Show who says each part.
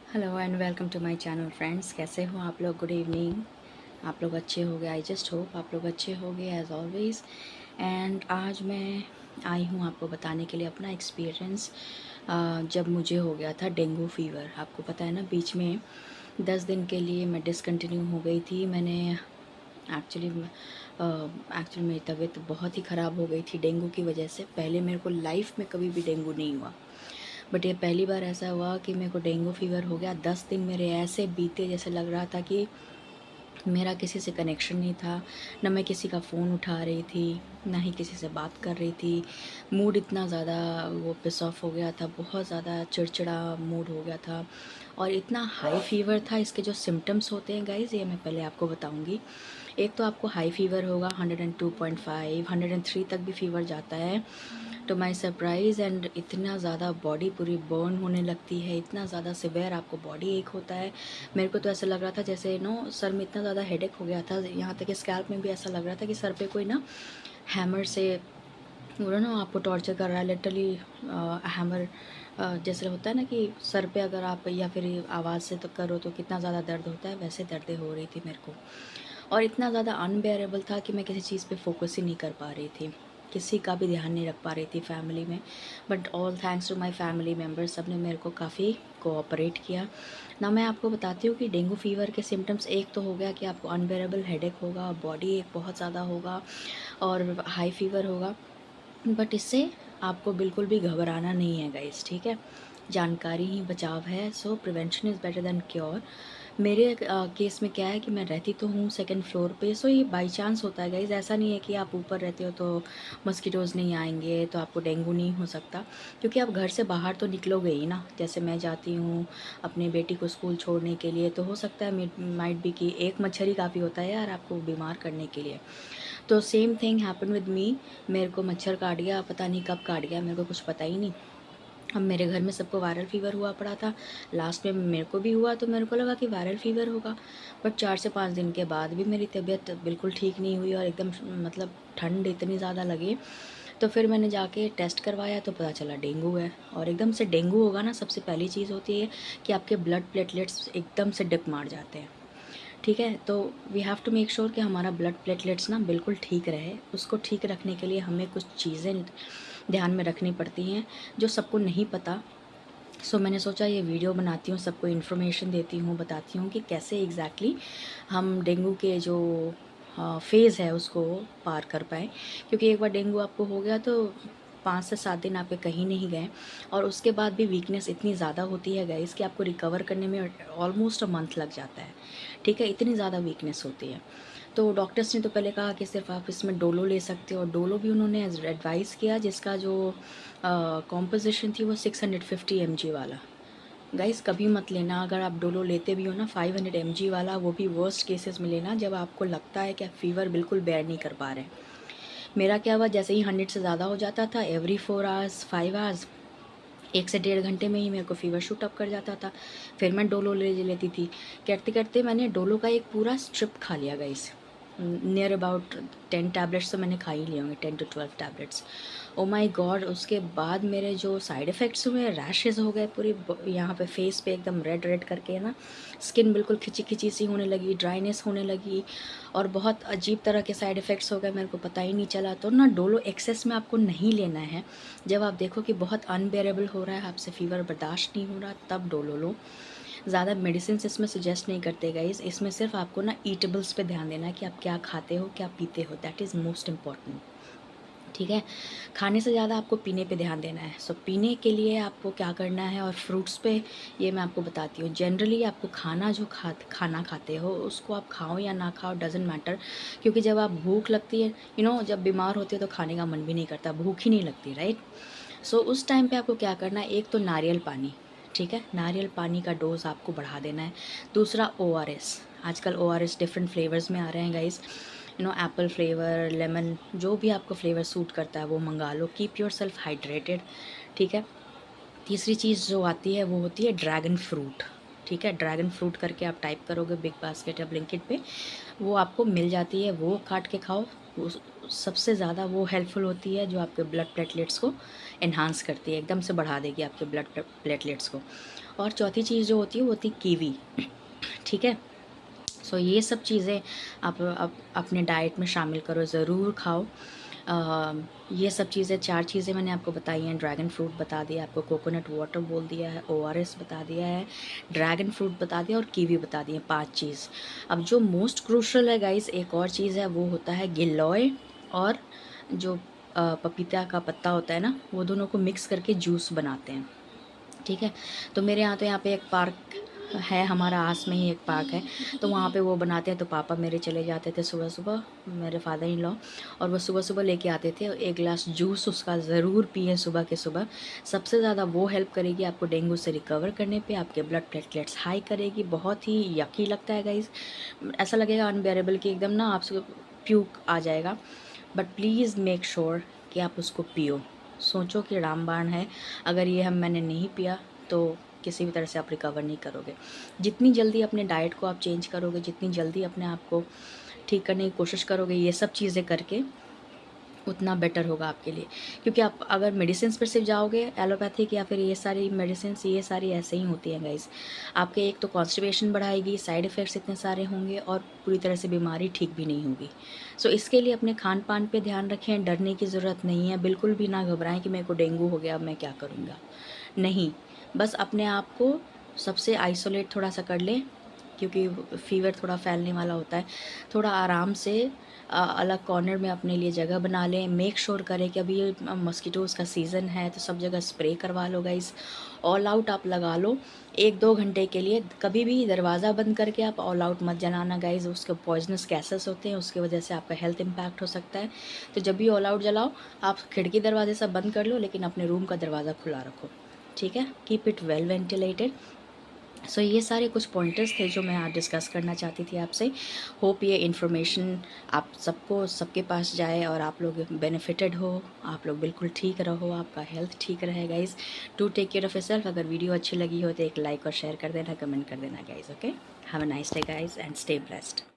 Speaker 1: Hello and welcome to my channel friends. कैसे हो आप लोग? Good evening. आप लोग अच्छे हो गए? आई जस्ट होप आप लोग अच्छे हो गए एज ऑलवेज़। एंड आज मैं आई हूँ आपको बताने के लिए अपना एक्सपीरियंस जब मुझे हो गया था डेंगू फीवर। आपको पता है ना, बीच में 10 दिन के लिए मैं डिसकंटिन्यू हो गई थी। मैंने एक्चुअली मेरी तबीयत बहुत ही ख़राब हो गई थी डेंगू की वजह से। पहले मेरे को लाइफ में कभी भी डेंगू नहीं हुआ, बट ये पहली बार ऐसा हुआ कि मेरे को डेंगू फीवर हो गया। 10 दिन मेरे ऐसे बीते जैसे लग रहा था कि मेरा किसी से कनेक्शन नहीं था। ना मैं किसी का फ़ोन उठा रही थी, ना ही किसी से बात कर रही थी। मूड इतना ज़्यादा वो पिस ऑफ हो गया था, बहुत ज़्यादा चिड़चिड़ा मूड हो गया था और इतना हाई फीवर था। इसके जो सिम्टम्स होते हैं गाइज़, ये मैं पहले आपको बताऊंगी। एक तो आपको हाई फीवर होगा, 102.5 103 तक भी फीवर जाता है टू माई सरप्राइज़। एंड इतना ज़्यादा बॉडी पूरी बर्न होने लगती है, इतना ज़्यादा सिवियर आपको बॉडी एक होता है। मेरे को तो ऐसा लग रहा था जैसे सर में इतना ज़्यादा हेडेक हो गया था, यहाँ तक कि स्कैल्प में भी ऐसा लग रहा था कि सर पे कोई ना हैमर से बोलो ना आपको टॉर्चर कर रहा है लिटरली। हैमर जैसे होता है ना कि सर पे अगर आप या फिर आवाज़ से तो करो तो कितना ज़्यादा दर्द होता है, वैसे दर्दें हो रही थी मेरे को। और इतना ज़्यादा अनबेयरेबल था कि मैं किसी चीज़ पे फोकस ही नहीं कर पा रही थी, किसी का भी ध्यान नहीं रख पा रही थी फैमिली में। But all thanks to my family members, सब ने मेरे को काफ़ी कोऑपरेट किया ना। मैं आपको बताती हूँ कि डेंगू फीवर के सिम्टम्स एक तो हो गया कि आपको अनबेयरेबल हेडेक होगा, बॉडी एक बहुत ज़्यादा होगा और हाई फीवर होगा। बट इससे आपको बिल्कुल भी घबराना नहीं है गाइस, ठीक है? जानकारी ही बचाव है, सो prevention is better than cure. मेरे केस में क्या है कि मैं रहती तो हूँ सेकंड फ्लोर पे, सो ये बाई चांस होता है गाइज। ऐसा नहीं है कि आप ऊपर रहते हो तो मस्कीटोज़ नहीं आएंगे, तो आपको डेंगू नहीं हो सकता, क्योंकि आप घर से बाहर तो निकलोगे ही ना। जैसे मैं जाती हूँ अपनी बेटी को स्कूल छोड़ने के लिए, तो हो सकता है माइट भी कि एक मच्छर ही काफ़ी होता है यार आपको बीमार करने के लिए। तो same thing happen with me. मेरे को मच्छर काट गया, पता नहीं कब काट गया, मेरे को कुछ पता ही नहीं। अब मेरे घर में सबको वायरल फ़ीवर हुआ पड़ा था, लास्ट में मेरे को भी हुआ, तो मेरे को लगा कि वायरल फ़ीवर होगा। बट 4 से 5 दिन के बाद भी मेरी तबीयत बिल्कुल ठीक नहीं हुई और एकदम मतलब ठंड इतनी ज़्यादा लगी। तो फिर मैंने जाके टेस्ट करवाया तो पता चला डेंगू है। और एकदम से डेंगू होगा ना, सबसे पहली चीज़ होती है कि आपके ब्लड प्लेटलेट्स एकदम से डिप मार जाते हैं, ठीक है? तो we have to make sure कि हमारा ब्लड प्लेटलेट्स ना बिल्कुल ठीक रहे। उसको ठीक रखने के लिए हमें कुछ चीज़ें ध्यान में रखनी पड़ती हैं जो सबको नहीं पता। सो मैंने सोचा ये वीडियो बनाती हूँ, सबको इन्फॉर्मेशन देती हूँ, बताती हूँ कि कैसे एग्जैक्टली हम डेंगू के जो फेज़ है उसको पार कर पाएँ। क्योंकि एक बार डेंगू आपको हो गया तो 5 से 7 दिन आपके कहीं नहीं गए, और उसके बाद भी वीकनेस इतनी ज़्यादा होती है गाइस कि आपको रिकवर करने में ऑलमोस्ट अ मंथ लग जाता है, ठीक है? इतनी ज़्यादा वीकनेस होती है। तो डॉक्टर्स ने तो पहले कहा कि सिर्फ आप इसमें डोलो ले सकते हो, और डोलो भी उन्होंने एडवाइस किया जिसका जो कॉम्पोजिशन थी वो 650 mg वाला। गाइस कभी मत लेना, अगर आप डोलो लेते भी हो ना 500 mg वाला, वो भी वर्स्ट केसेस में लेना जब आपको लगता है कि आप फीवर बिल्कुल बेयर नहीं कर पा रहे हैं। मेरा क्या हुआ, जैसे ही 100 से ज़्यादा हो जाता था, एवरी 4 आवर्स 5 आवर्स 1 से 1.5 घंटे में ही मेरे को फीवर शूट अप कर जाता था। फिर मैं डोलो ले लेती थी। करते करते मैंने डोलो का एक पूरा स्ट्रिप खा लिया गाइस। नियर अबाउट 10 टैबलेट्स तो मैंने खा ही लिए होंगे, 10 to 12 tablets. Oh my God, उसके बाद मेरे जो साइड इफ़ेक्ट्स हुए, रैशेज़ हो गए पूरी यहाँ पे फेस पे एकदम रेड रेड करके ना, स्किन बिल्कुल खिंची खिंची सी होने लगी, ड्राइनेस होने लगी, और बहुत अजीब तरह के साइड इफ़ेक्ट्स हो गए, मेरे को पता ही नहीं चला। तो ना डोलो एक्सेस में आपको नहीं लेना है। जब आप देखो कि बहुत अनबेरेबल हो रहा है, आपसे फ़ीवर बर्दाश्त नहीं हो रहा, तब डोलो लो। ज़्यादा मेडिसिन इसमें सजेस्ट नहीं करते गाइस। इसमें सिर्फ आपको ना ईटेबल्स पे ध्यान देना है कि आप क्या खाते हो, क्या पीते हो, दैट इज़ मोस्ट इम्पॉर्टेंट, ठीक है? खाने से ज़्यादा आपको पीने पे ध्यान देना है। सो पीने के लिए आपको क्या करना है, और फ्रूट्स पे ये मैं आपको बताती हूँ। जनरली आपको खाना खाते हो उसको आप खाओ या ना खाओ, डजेंट मैटर। क्योंकि जब आप भूख लगती है, जब बीमार होते हो तो खाने का मन भी नहीं करता, भूख ही नहीं लगती, राइट? सो उस टाइम पे आपको क्या करना है, एक तो नारियल पानी, ठीक है? नारियल पानी का डोज़ आपको बढ़ा देना है। दूसरा ओआरएस, आजकल ओआरएस डिफरेंट फ्लेवर्स में आ रहे हैं गाइस। एप्पल फ्लेवर, लेमन, जो भी आपको फ्लेवर सूट करता है वो मंगा लो। कीप योर सेल्फ हाइड्रेटेड, ठीक है? तीसरी चीज़ जो आती है वो होती है ड्रैगन फ्रूट, ठीक है? ड्रैगन फ्रूट करके आप टाइप करोगे बिग बास्केट या ब्लिंकिट पे, वो आपको मिल जाती है, वो काट के खाओ। वो सबसे ज़्यादा वो हेल्पफुल होती है, जो आपके ब्लड प्लेटलेट्स को एनहांस करती है, एकदम से बढ़ा देगी आपके ब्लड प्लेटलेट्स को। और चौथी चीज़ जो होती है वो होती है कीवी, ठीक है। सो ये सब चीज़ें आप अपने डाइट में शामिल करो, ज़रूर खाओ। ये सब चीज़ें, 4 चीज़ें मैंने आपको बताई हैं। ड्रैगन फ्रूट बता दिया आपको, कोकोनट वाटर बोल दिया है, ORS बता दिया है, ड्रैगन फ्रूट बता दिया और कीवी बता दिए, 5 चीज़। अब जो मोस्ट क्रूशल है गाइस, एक और चीज़ है, वो होता है गिलोय और जो पपीता का पत्ता होता है ना, वो दोनों को मिक्स करके जूस बनाते हैं, ठीक है। तो मेरे यहाँ तो यहाँ पे एक पार्क है, हमारा आस में ही एक पार्क है, तो वहाँ पे वो बनाते हैं। तो पापा मेरे चले जाते थे सुबह सुबह, मेरे फादर इन लॉ, और वो सुबह सुबह लेके आते थे। एक गिलास जूस उसका ज़रूर पिए सुबह के सुबह। सबसे ज़्यादा वो हेल्प करेगी आपको डेंगू से रिकवर करने पे, आपके ब्लड प्लेटलेट्स हाई करेगी। बहुत ही यकी लगता है गाइस, ऐसा लगेगा अनबेरेबल कि एकदम ना आपसे प्यूक आ जाएगा, बट प्लीज़ मेक श्योर कि आप उसको पियो। सोचो कि रामबाण है, अगर ये मैंने नहीं पिया तो किसी भी तरह से आप रिकवर नहीं करोगे। जितनी जल्दी अपने डाइट को आप चेंज करोगे, जितनी जल्दी अपने आप को ठीक करने की कोशिश करोगे ये सब चीज़ें करके, उतना बेटर होगा आपके लिए। क्योंकि आप अगर मेडिसिन पर सिर्फ जाओगे, एलोपैथिक या फिर ये सारी मेडिसिन, ये सारी ऐसे ही होती हैं गाइस, आपके एक तो कॉन्स्टिपेशन बढ़ाएगी, साइड इफ़ेक्ट्स इतने सारे होंगे और पूरी तरह से बीमारी ठीक भी नहीं होगी। सो इसके लिए अपने खान पान पे ध्यान रखें। डरने की ज़रूरत नहीं है, बिल्कुल भी ना घबराएं कि मेरे को डेंगू हो गया, अब मैं क्या करूँगा। नहीं, बस अपने आप को सबसे आइसोलेट थोड़ा सा कर लें, क्योंकि फ़ीवर थोड़ा फैलने वाला होता है। थोड़ा आराम से अलग कॉर्नर में अपने लिए जगह बना लें। मेक श्योर करें कि अभी ये मस्कीटोज़ का सीज़न है, तो सब जगह स्प्रे करवा लो गाइस। ऑल आउट आप लगा लो 1-2 घंटे के लिए। कभी भी दरवाज़ा बंद करके आप ऑल आउट मत जलाना गाइस, उसके पॉइजनस गैसेस होते हैं, उसकी वजह से आपका हेल्थ इम्पैक्ट हो सकता है। तो जब भी ऑल आउट जलाओ, आप खिड़की दरवाजे सब बंद कर लो, लेकिन अपने रूम का दरवाज़ा खुला रखो, ठीक है। Keep it well ventilated. So ये सारे कुछ पॉइंटर्स थे जो मैं आज डिस्कस करना चाहती थी आपसे। होप ये इन्फॉर्मेशन आप सबको, सबके पास जाए और आप लोग बेनिफिटेड हो, आप लोग बिल्कुल ठीक रहो, आपका हेल्थ ठीक रहे guys. To take care of yourself. अगर वीडियो अच्छी लगी हो तो एक लाइक और शेयर कर देना, कमेंट कर देना guys. Okay, have a nice day guys and stay blessed.